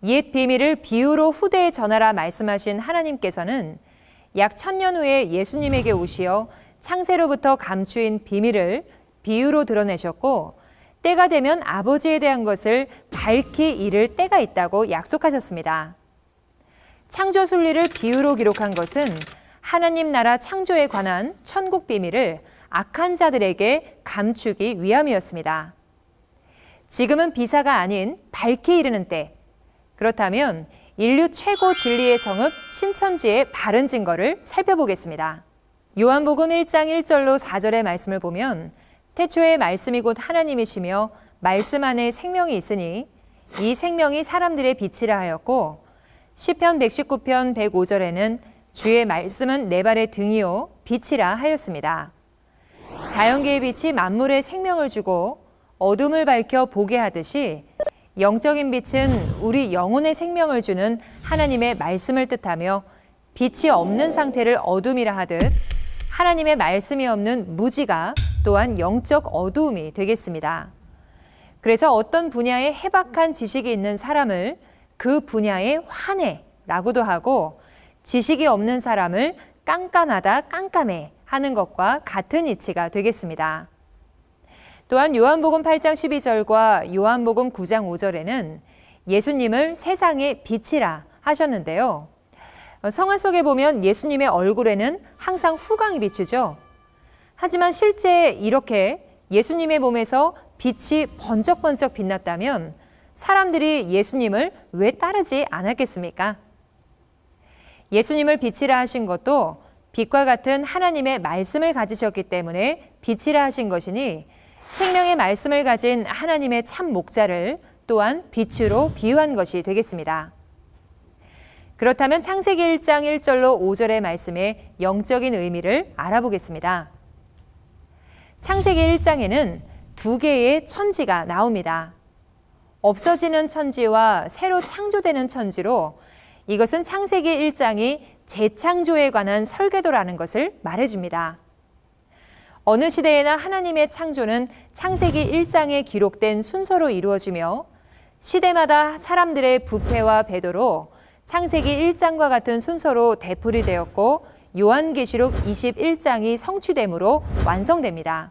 옛 비밀을 비유로 후대에 전하라 말씀하신 하나님께서는 약 1000년 후에 예수님에게 오시어 창세로부터 감추인 비밀을 비유로 드러내셨고 때가 되면 아버지에 대한 것을 밝히 이를 때가 있다고 약속하셨습니다. 창조 순리를 비유로 기록한 것은 하나님 나라 창조에 관한 천국 비밀을 악한 자들에게 감추기 위함이었습니다. 지금은 비사가 아닌 밝히 이르는 때, 그렇다면 인류 최고 진리의 성읍 신천지의 바른 증거를 살펴보겠습니다. 요한복음 1장 1절로 4절의 말씀을 보면 태초에 말씀이 곧 하나님이시며 말씀 안에 생명이 있으니 이 생명이 사람들의 빛이라 하였고 시편 119편 105절에는 주의 말씀은 내 발의 등이요 빛이라 하였습니다. 자연계의 빛이 만물에 생명을 주고 어둠을 밝혀 보게 하듯이 영적인 빛은 우리 영혼의 생명을 주는 하나님의 말씀을 뜻하며 빛이 없는 상태를 어둠이라 하듯 하나님의 말씀이 없는 무지가 또한 영적 어두움이 되겠습니다. 그래서 어떤 분야에 해박한 지식이 있는 사람을 그 분야의 환해라고도 하고 지식이 없는 사람을 깜깜하다 깜깜해 하는 것과 같은 이치가 되겠습니다. 또한 요한복음 8장 12절과 요한복음 9장 5절에는 예수님을 세상의 빛이라 하셨는데요. 성화 속에 보면 예수님의 얼굴에는 항상 후광이 비추죠. 하지만 실제 이렇게 예수님의 몸에서 빛이 번쩍번쩍 빛났다면 사람들이 예수님을 왜 따르지 않았겠습니까? 예수님을 빛이라 하신 것도 빛과 같은 하나님의 말씀을 가지셨기 때문에 빛이라 하신 것이니 생명의 말씀을 가진 하나님의 참 목자를 또한 빛으로 비유한 것이 되겠습니다. 그렇다면 창세기 1장 1절로 5절의 말씀의 영적인 의미를 알아보겠습니다. 창세기 1장에는 두 개의 천지가 나옵니다. 없어지는 천지와 새로 창조되는 천지로 이것은 창세기 1장이 재창조에 관한 설계도라는 것을 말해줍니다. 어느 시대에나 하나님의 창조는 창세기 1장에 기록된 순서로 이루어지며 시대마다 사람들의 부패와 배도로 창세기 1장과 같은 순서로 되풀이 되었고 요한계시록 21장이 성취됨으로 완성됩니다.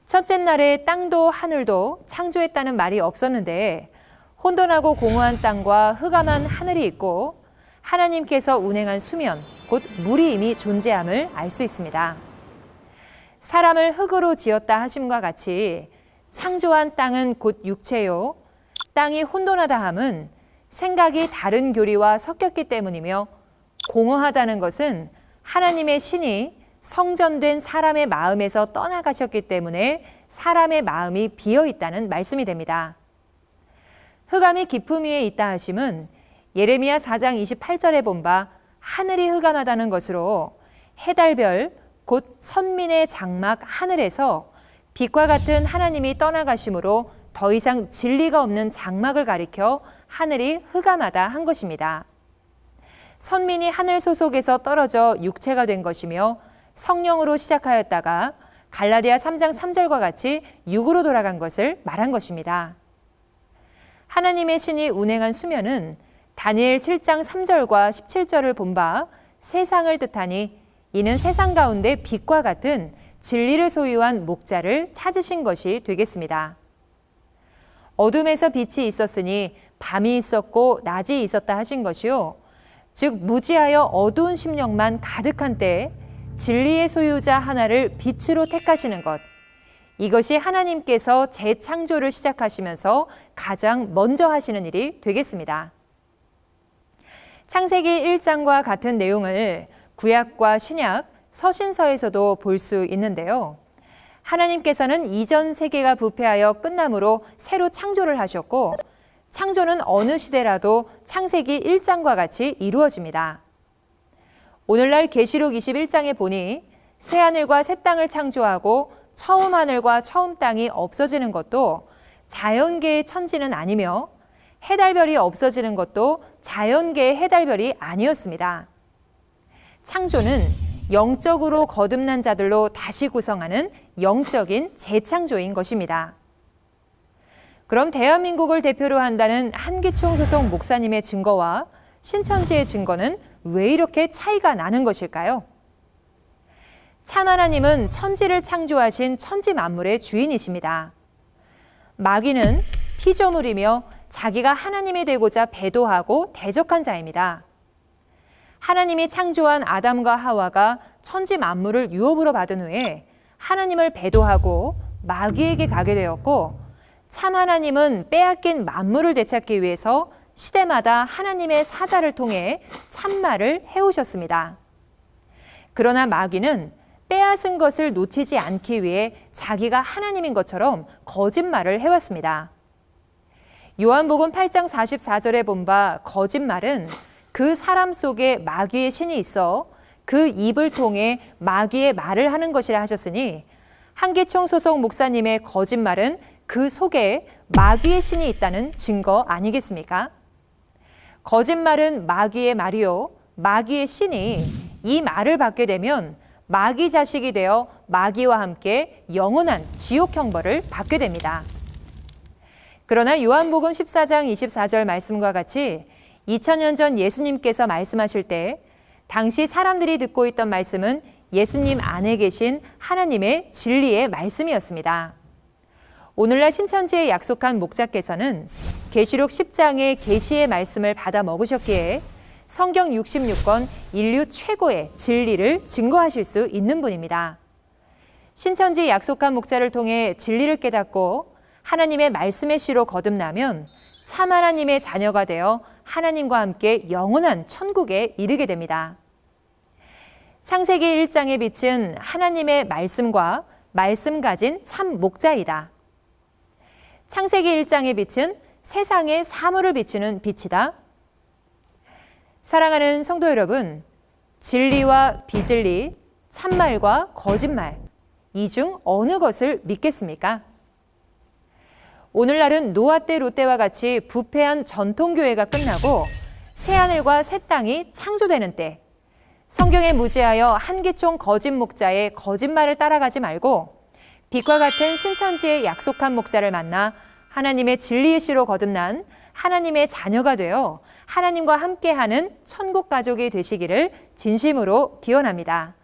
첫째 날에 땅도 하늘도 창조했다는 말이 없었는데 혼돈하고 공허한 땅과 흑암한 하늘이 있고 하나님께서 운행한 수면, 곧 물이 이미 존재함을 알 수 있습니다. 사람을 흙으로 지었다 하심과 같이 창조한 땅은 곧 육체요, 땅이 혼돈하다 함은 생각이 다른 교리와 섞였기 때문이며 공허하다는 것은 하나님의 신이 성전된 사람의 마음에서 떠나가셨기 때문에 사람의 마음이 비어 있다는 말씀이 됩니다. 흑암이 깊음 위에 있다 하심은 예레미야 4장 28절에 본 바 하늘이 흑암하다는 것으로 해달별 곧 선민의 장막 하늘에서 빛과 같은 하나님이 떠나가심으로 더 이상 진리가 없는 장막을 가리켜 하늘이 흑암하다 한 것입니다. 선민이 하늘 소속에서 떨어져 육체가 된 것이며 성령으로 시작하였다가 갈라디아 3장 3절과 같이 육으로 돌아간 것을 말한 것입니다. 하나님의 신이 운행한 수면은 다니엘 7장 3절과 17절을 본 바 세상을 뜻하니 이는 세상 가운데 빛과 같은 진리를 소유한 목자를 찾으신 것이 되겠습니다. 어둠에서 빛이 있었으니 밤이 있었고 낮이 있었다 하신 것이요, 즉 무지하여 어두운 심령만 가득한 때에 진리의 소유자 하나를 빛으로 택하시는 것, 이것이 하나님께서 재창조를 시작하시면서 가장 먼저 하시는 일이 되겠습니다. 창세기 1장과 같은 내용을 구약과 신약, 서신서에서도 볼 수 있는데요. 하나님께서는 이전 세계가 부패하여 끝남으로 새로 창조를 하셨고 창조는 어느 시대라도 창세기 1장과 같이 이루어집니다. 오늘날 계시록 21장에 보니 새하늘과 새 땅을 창조하고 처음 하늘과 처음 땅이 없어지는 것도 자연계의 천지는 아니며 해달별이 없어지는 것도 자연계의 해달별이 아니었습니다. 창조는 영적으로 거듭난 자들로 다시 구성하는 영적인 재창조인 것입니다. 그럼 대한민국을 대표로 한다는 한기총 소속 목사님의 증거와 신천지의 증거는 왜 이렇게 차이가 나는 것일까요? 참 하나님은 천지를 창조하신 천지 만물의 주인이십니다. 마귀는 피조물이며 자기가 하나님이 되고자 배도하고 대적한 자입니다. 하나님이 창조한 아담과 하와가 천지 만물을 유업으로 받은 후에 하나님을 배도하고 마귀에게 가게 되었고, 참 하나님은 빼앗긴 만물을 되찾기 위해서 시대마다 하나님의 사자를 통해 참말을 해오셨습니다. 그러나 마귀는 빼앗은 것을 놓치지 않기 위해 자기가 하나님인 것처럼 거짓말을 해왔습니다. 요한복음 8장 44절에 본 바 거짓말은 그 사람 속에 마귀의 신이 있어 그 입을 통해 마귀의 말을 하는 것이라 하셨으니, 한기총 소속 목사님의 거짓말은 그 속에 마귀의 신이 있다는 증거 아니겠습니까? 거짓말은 마귀의 말이요, 마귀의 신이 이 말을 받게 되면 마귀 자식이 되어 마귀와 함께 영원한 지옥 형벌을 받게 됩니다. 그러나 요한복음 14장 24절 말씀과 같이 2000년 전 예수님께서 말씀하실 때 당시 사람들이 듣고 있던 말씀은 예수님 안에 계신 하나님의 진리의 말씀이었습니다. 오늘날 신천지에 약속한 목자께서는 계시록 10장의 계시의 말씀을 받아 먹으셨기에 성경 66권 인류 최고의 진리를 증거하실 수 있는 분입니다. 신천지 약속한 목자를 통해 진리를 깨닫고 하나님의 말씀의 씨로 거듭나면 참 하나님의 자녀가 되어 하나님과 함께 영원한 천국에 이르게 됩니다. 창세기 1장의 빛은 하나님의 말씀과 말씀 가진 참 목자이다. 창세기 1장의 빛은 세상의 사물을 비추는 빛이다. 사랑하는 성도 여러분, 진리와 비진리, 참말과 거짓말, 이 중 어느 것을 믿겠습니까? 오늘날은 노아 때 롯데와 같이 부패한 전통교회가 끝나고 새하늘과 새 땅이 창조되는 때, 성경에 무지하여 한기총 거짓 목자의 거짓말을 따라가지 말고 빛과 같은 신천지의 약속한 목자를 만나 하나님의 진리의 씨로 거듭난 하나님의 자녀가 되어 하나님과 함께하는 천국 가족이 되시기를 진심으로 기원합니다.